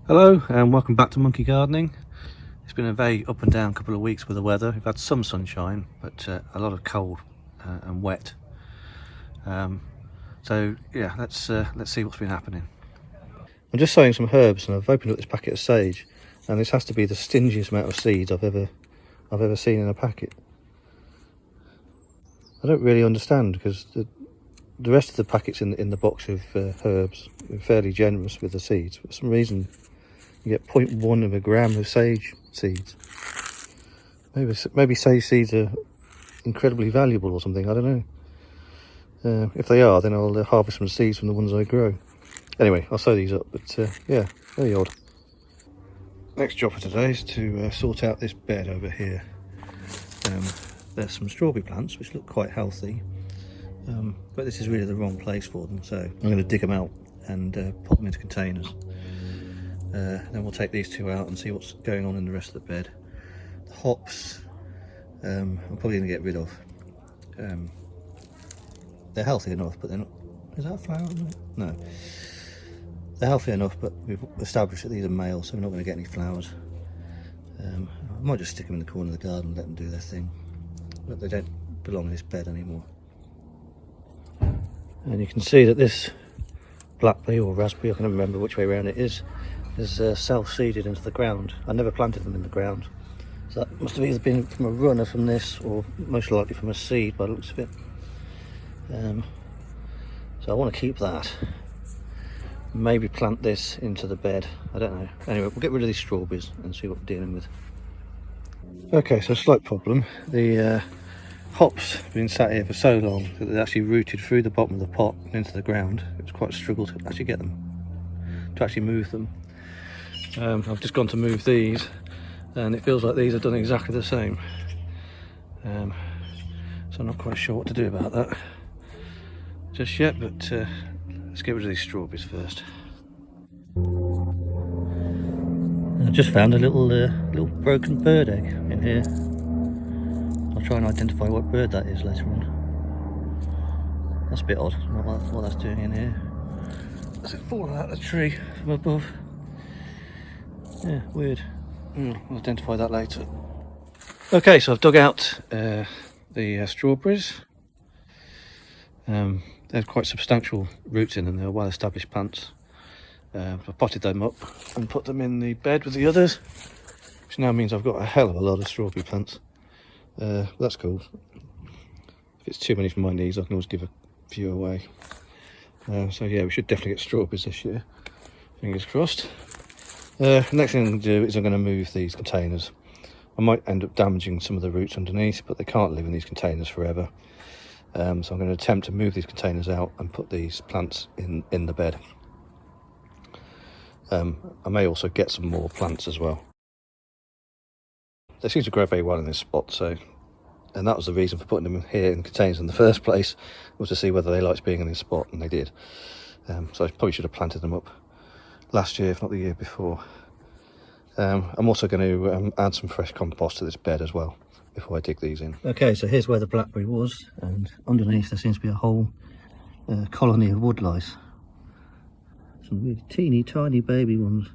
Hello and welcome back to Monkey Gardening. It's been a very up and down couple of weeks with the weather. We've had some sunshine, but a lot of cold and wet. So yeah, let's see what's been happening. I'm just sowing some herbs, and I've opened up this packet of sage, and this has to be the stingiest amount of seeds I've ever seen in a packet. I don't really understand, because the rest of the packets in the box of herbs are fairly generous with the seeds. For some reason, you get 0.1 of a gram of sage seeds. Maybe sage seeds are incredibly valuable or something, I don't know. If they are, then I'll harvest some seeds from the ones I grow. Anyway, I'll sow these up, but yeah, very odd. Next job for today is to sort out this bed over here. There's some strawberry plants which look quite healthy, but this is really the wrong place for them, so I'm going to dig them out and put them into containers. Then we'll take these two out and see what's going on in the rest of the bed. The hops, I'm probably going to get rid of. They're healthy enough, but they're not... Is that a flower? No. They're healthy enough, but we've established that these are male, so we're not going to get any flowers. I might just stick them in the corner of the garden and let them do their thing. But they don't belong in this bed anymore. And you can see that this blackberry or raspberry, I can't remember which way around it is self-seeded into the ground. I never planted them in the ground. So that must have either been from a runner from this, or most likely from a seed by the looks of it. So I want to keep that. Maybe plant this into the bed, I don't know. Anyway, we'll get rid of these strawberries and see what we're dealing with. Okay, so slight problem. The hops have been sat here for so long that they actually rooted through the bottom of the pot and into the ground. It was quite a struggle to actually get them, to actually move them. I've just gone to move these, and it feels like these have done exactly the same. So I'm not quite sure what to do about that just yet, but let's get rid of these strawberries first. I just found a little broken bird egg in here. I'll try and identify what bird that is later on. That's a bit odd, what that's doing in here. Has it fallen out of the tree from above? Yeah, weird. I'll identify that later. Okay, so I've dug out the strawberries. They're quite substantial roots in them. They're well established plants. I've potted them up and put them in the bed with the others, which now means I've got a hell of a lot of strawberry plants. That's cool. If it's too many for my needs, I can always give a few away. So yeah, we should definitely get strawberries this year. Fingers crossed. Next thing I'm going to do is I'm going to move these containers. I might end up damaging some of the roots underneath, but they can't live in these containers forever. So I'm going to attempt to move these containers out and put these plants in the bed. I may also get some more plants as well. They seem to grow very well in this spot, and that was the reason for putting them here in containers in the first place, was to see whether they liked being in this spot, and they did. So I probably should have planted them up last year, if not the year before. I'm also going to add some fresh compost to this bed as well before I dig these in. Okay, so here's where the blackberry was, and underneath there seems to be a whole colony of woodlice. Some really teeny tiny baby ones.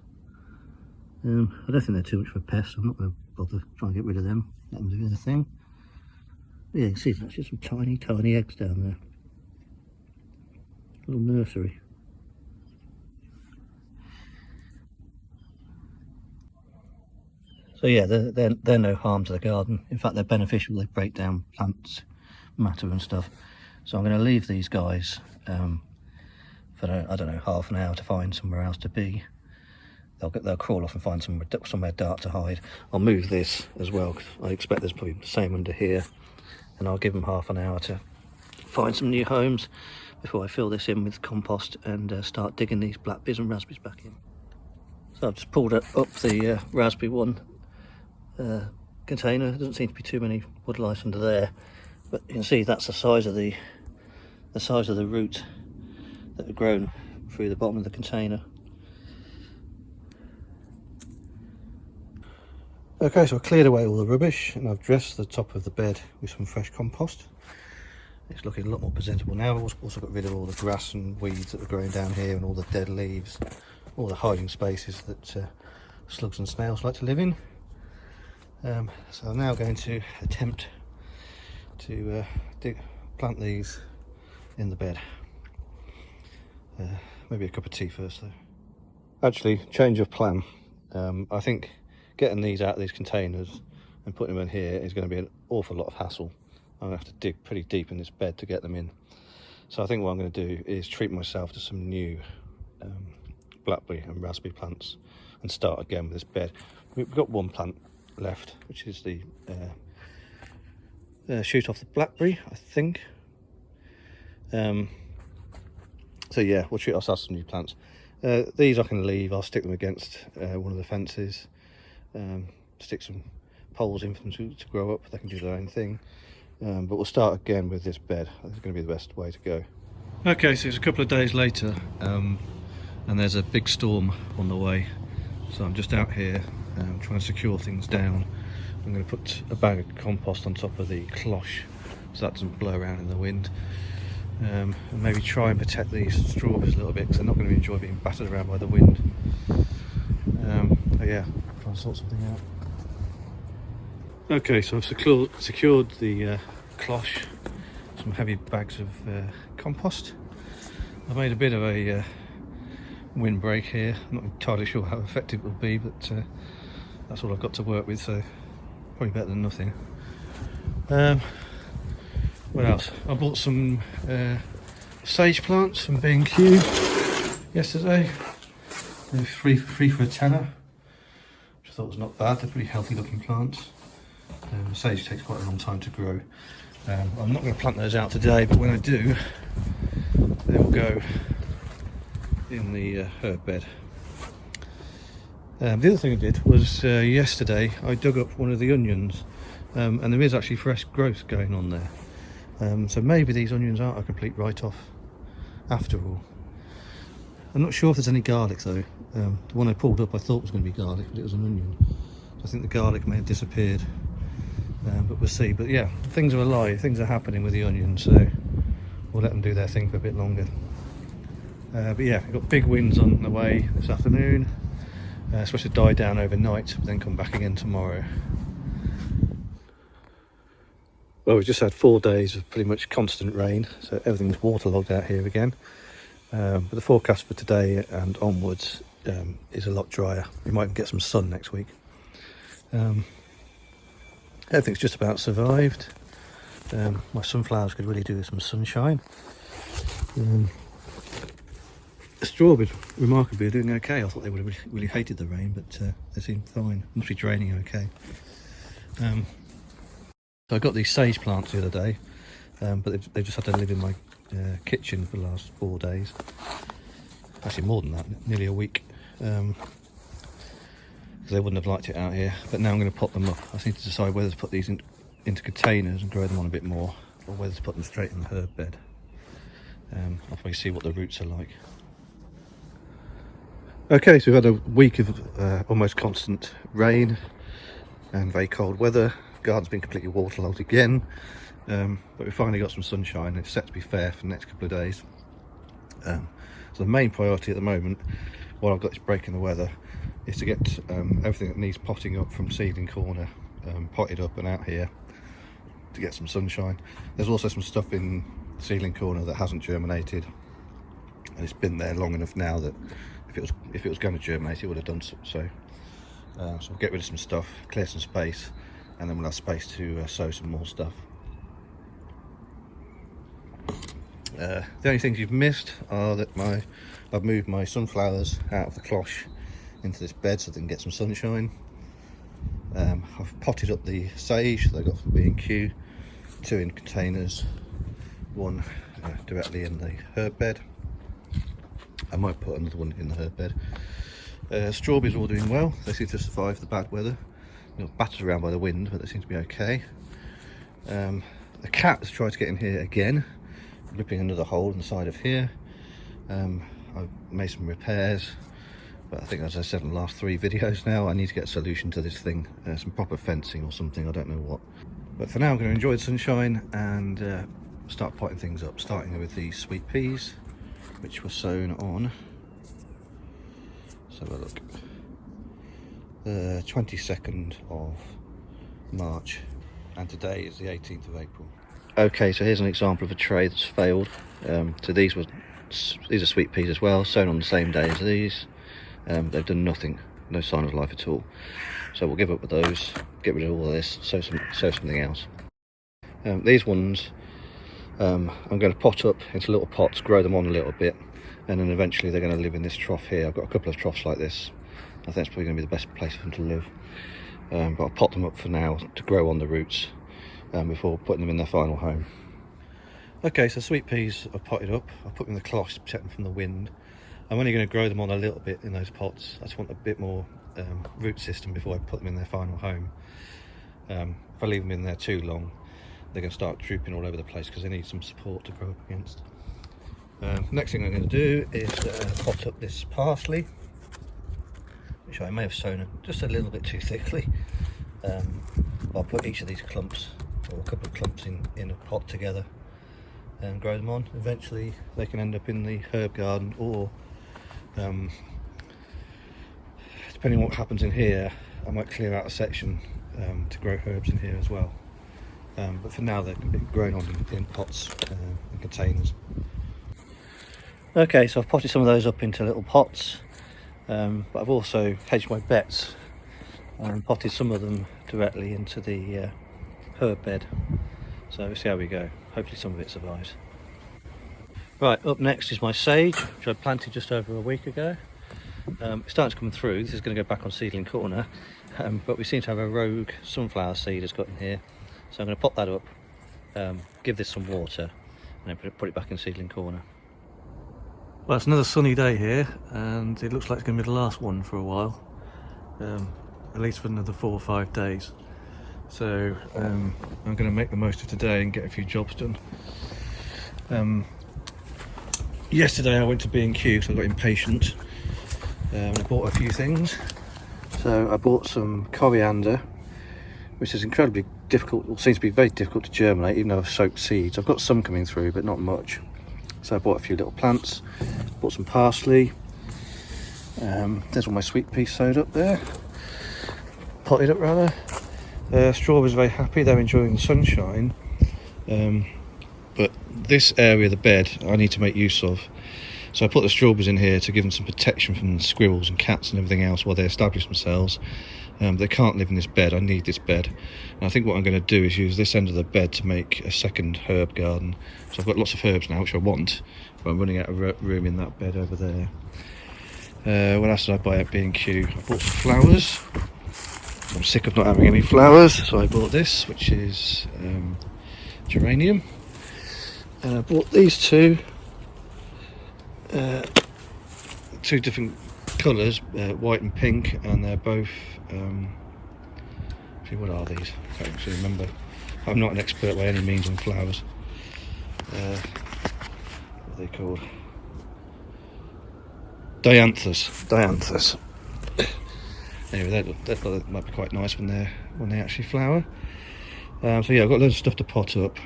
I don't think they're too much of a pest, so I'm not going to bother trying to get rid of them, let them do their thing. But yeah, you can see there's actually some tiny eggs down there. Little nursery. So yeah, they're no harm to the garden. In fact, they're beneficial. They break down plants, matter and stuff. So I'm going to leave these guys for, I don't know, half an hour to find somewhere else to be. They'll crawl off and find somewhere dark to hide. I'll move this as well, because I expect there's probably the same under here. And I'll give them half an hour to find some new homes before I fill this in with compost and start digging these blackberries and raspberries back in. So I've just pulled up the raspberry one container. There doesn't seem to be too many woodlice under there, but you can see that's the size of the root that have grown through the bottom of the container. Okay, so I cleared away all the rubbish and I've dressed the top of the bed with some fresh compost. It's looking a lot more presentable now. I've also got rid of all the grass and weeds that were growing down here, and all the dead leaves, all the hiding spaces that slugs and snails like to live in. So I'm now going to attempt to plant these in the bed. Maybe a cup of tea first though. Actually, change of plan. I think getting these out of these containers and putting them in here is going to be an awful lot of hassle. I'm going to have to dig pretty deep in this bed to get them in. So I think what I'm going to do is treat myself to some new blackberry and raspberry plants and start again with this bed. We've got one plant left, which is the shoot off the blackberry, I think. So yeah, we'll treat ourselves to some new plants. These I can leave. I'll stick them against one of the fences, stick some poles in for them to grow up. They can do their own thing. But we'll start again with this bed. I think it's going to be the best way to go. Okay, so it's a couple of days later, and there's a big storm on the way. So I'm just out here trying to secure things down. I'm going to put a bag of compost on top of the cloche so that doesn't blow around in the wind. And maybe try and protect these strawberries a little bit because they're not going to enjoy being battered around by the wind. But yeah, try and sort something out. Okay, so I've secured the cloche, some heavy bags of compost. I've made a bit of a windbreak here. I'm not entirely sure how effective it will be, but that's all I've got to work with, so probably better than nothing. What else? I bought some sage plants from B&Q yesterday. They're free for a tenner, which I thought was not bad. They're pretty healthy looking plants. Sage takes quite a long time to grow. I'm not going to plant those out today, but when I do, they will go in the herb bed. The other thing I did was yesterday I dug up one of the onions, and there is actually fresh growth going on there. So maybe these onions aren't a complete write-off after all. I'm not sure if there's any garlic though. The one I pulled up I thought was going to be garlic, but it was an onion. So I think the garlic may have disappeared, but we'll see. But yeah, things are alive, things are happening with the onions, so we'll let them do their thing for a bit longer. But yeah, we've got big winds on the way this afternoon. It's supposed to die down overnight, but then come back again tomorrow. Well, we've just had 4 days of pretty much constant rain, so everything's waterlogged out here again. But the forecast for today and onwards is a lot drier. We might even get some sun next week. Everything's just about survived. My sunflowers could really do with some sunshine. The strawberries, remarkably, are doing okay. I thought they would have really hated the rain, but they seem fine. Must be draining okay. So I got these sage plants the other day, but they've just had to live in my kitchen for the last 4 days. Actually more than that, nearly a week. Because they wouldn't have liked it out here. But now I'm going to pot them up. I just need to decide whether to put these into containers and grow them on a bit more, or whether to put them straight in the herb bed. I'll probably see what the roots are like. Okay, so we've had a week of almost constant rain and very cold weather. The garden's been completely waterlogged again, but we finally got some sunshine. It's set to be fair for the next couple of days. So the main priority at the moment, while I've got this break in the weather, is to get everything that needs potting up from seedling corner potted up and out here to get some sunshine. There's also some stuff in seedling corner that hasn't germinated, and it's been there long enough now that if it was going to germinate, it would have done so. So we'll get rid of some stuff, clear some space, and then we'll have space to sow some more stuff. The only things you've missed are that I've moved my sunflowers out of the cloche into this bed so they can get some sunshine. I've potted up the sage that I got from B&Q, 2 in containers, 1 directly in the herb bed. I might put another one in the herb bed. Strawberries are all doing well. They seem to survive the bad weather. They're battered around by the wind, but they seem to be okay. The cat has tried to get in here again, ripping another hole in the side of here. I've made some repairs, but I think, as I said in the last 3 videos now, I need to get a solution to this thing, some proper fencing or something, I don't know what. But for now I'm going to enjoy the sunshine and start potting things up, starting with these sweet peas, which were sown on Let's have a look. The 22nd of March, and today is the 18th of April. Okay, so here's an example of a tray that's failed. So these are sweet peas as well, sown on the same day as these. They've done nothing, no sign of life at all. So we'll give up with those, get rid of all of this, sow something else. These ones I'm going to pot up into little pots, grow them on a little bit, and then eventually they're going to live in this trough here. I've got a couple of troughs like this. I think it's probably going to be the best place for them to live. But I'll pot them up for now to grow on the roots before putting them in their final home. Okay, so sweet peas I've potted up. I've put them in the cloths to protect them from the wind. I'm only going to grow them on a little bit in those pots. I just want a bit more root system before I put them in their final home. If I leave them in there too long, they're going to start drooping all over the place because they need some support to grow up against. Next thing I'm going to do is pot up this parsley, which I may have sown just a little bit too thickly. I'll put each of these clumps, or a couple of clumps, in a pot together and grow them on. Eventually they can end up in the herb garden, or depending on what happens in here, I might clear out a section to grow herbs in here as well. But for now they're grown on in pots and containers. Okay, so I've potted some of those up into little pots, but I've also hedged my bets and potted some of them directly into the herb bed. So we'll see how we go. Hopefully some of it survives. Right, up next is my sage, which I planted just over a week ago. It's starting to come through. This is going to go back on seedling corner, but we seem to have a rogue sunflower seed has got in here. So I'm going to pop that up, give this some water, and then put it back in seedling corner. Well, it's another sunny day here, and it looks like it's going to be the last one for a while, at least for another 4 or 5 days. So I'm going to make the most of today and get a few jobs done. Yesterday I went to B&Q, so I got impatient, and I bought a few things. So I bought some coriander, which is incredibly difficult, or seems to be very difficult to germinate, even though I've soaked seeds. I've got some coming through, but not much. So I bought a few little plants, bought some parsley. There's all my sweet peas sowed up there, potted up rather. Strawberries are very happy, they're enjoying the sunshine. But this area of the bed I need to make use of. So I put the strawberries in here to give them some protection from squirrels and cats and everything else while they establish themselves. They can't live in this bed, I need this bed. And I think what I'm going to do is use this end of the bed to make a second herb garden. So I've got lots of herbs now, which I want, but I'm running out of room in that bed over there. What else did I buy at B&Q? I bought some flowers. I'm sick of not having any flowers, so I bought this, which is geranium. And I bought these two different colours, white and pink, and they're both what are these? I can't actually remember. I'm not an expert by any means on flowers. What are they called? Dianthus. Anyway, that might be quite nice when they actually flower. So yeah, I've got loads of stuff to pot up.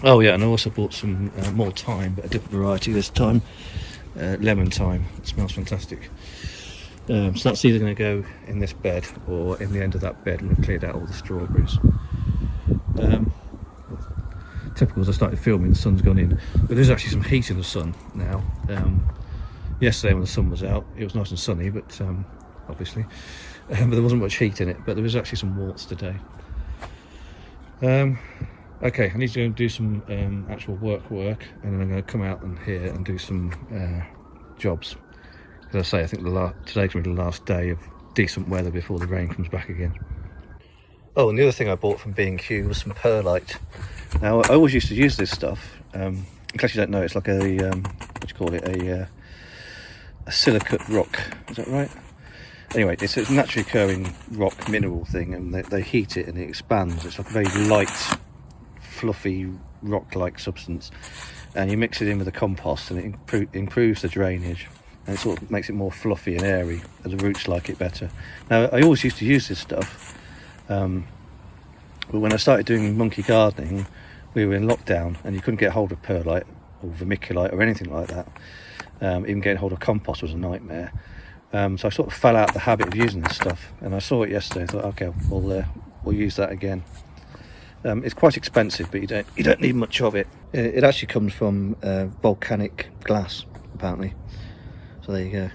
Oh yeah, and I also bought some more thyme, but a different variety this time. Lemon thyme. It smells fantastic. So that's either going to go in this bed or in the end of that bed when I've cleared out all the strawberries. Typical as I started filming, the sun's gone in, but there's actually some heat in the sun now. Yesterday when the sun was out, it was nice and sunny, but obviously, but there wasn't much heat in it. But there was actually some warmth today. Okay, I need to go and do some actual work, and then I'm going to come out and here and do some jobs. As I say, I think today's going to be the last day of decent weather before the rain comes back again. Oh, and the other thing I bought from B&Q was some perlite. Now, I always used to use this stuff. In case you don't know, it's like a what do you call it? A silicate rock. Is that right? Anyway, it's a naturally occurring rock mineral thing, and they heat it and it expands. It's like a very light, fluffy rock-like substance, and you mix it in with the compost, and it improves the drainage, and it sort of makes it more fluffy and airy, and the roots like it better. Now, I always used to use this stuff, but when I started doing monkey gardening, we were in lockdown, and you couldn't get hold of perlite or vermiculite or anything like that. Even getting hold of compost was a nightmare. So I sort of fell out the habit of using this stuff, and I saw it yesterday. I thought, okay, we'll use that again. It's quite expensive, but you don't need much of it. It actually comes from volcanic glass, apparently. So there you go.